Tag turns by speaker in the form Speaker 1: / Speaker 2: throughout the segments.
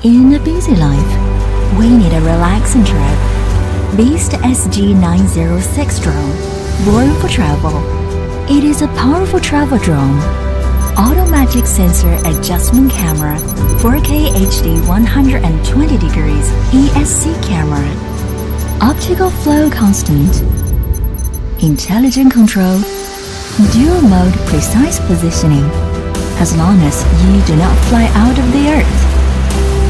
Speaker 1: In a busy life, we need a relaxing trip. Beast SG906 drone, born for travel. It is a powerful travel drone. Automatic sensor adjustment camera, 4K HD 120 degrees ESC camera. Optical FLow constant. Intelligent control. Dual mode precise positioning. As long as you do not fly out of the Earth.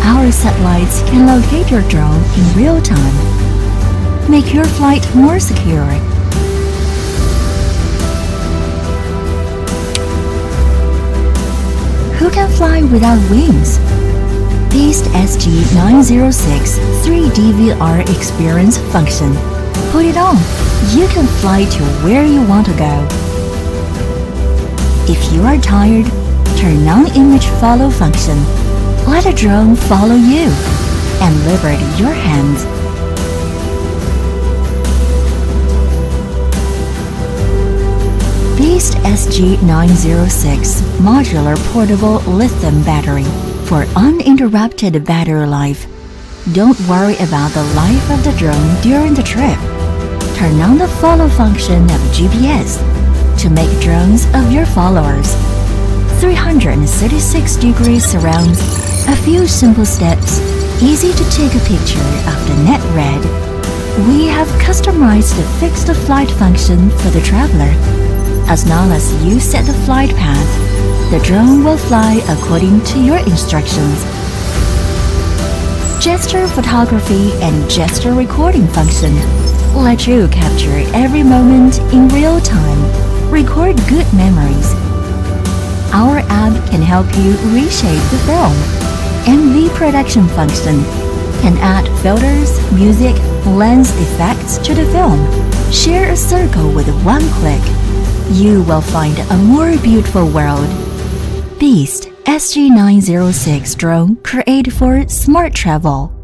Speaker 1: Our satellites can locate your drone in real time. Make your flight more secure. Who can fly without wings? Beast SG906 3D VR experience function. Put it on. You can fly to where you want to go. If you are tired, turn on image follow function. Let a drone follow you and liberate your hands. Beast SG906 modular portable lithium battery for uninterrupted battery life. Don't worry about the life of the drone during the trip. Turn on the follow function of GPS to make drones of your followers. 336 degrees surrounds. A few simple steps, easy to take a picture of the net red. We have customized the fixed flight function for the traveler. As long as you set the flight path, the drone will fly according to your instructions. Gesture photography and gesture recording function let you capture every moment in real time. Record good memories. Our app can help you reshape the film. MV production function can add filters, music, lens effects to the film. Share a circle with one click. You will find a more beautiful world. Beast SG906 drone created for smart travel.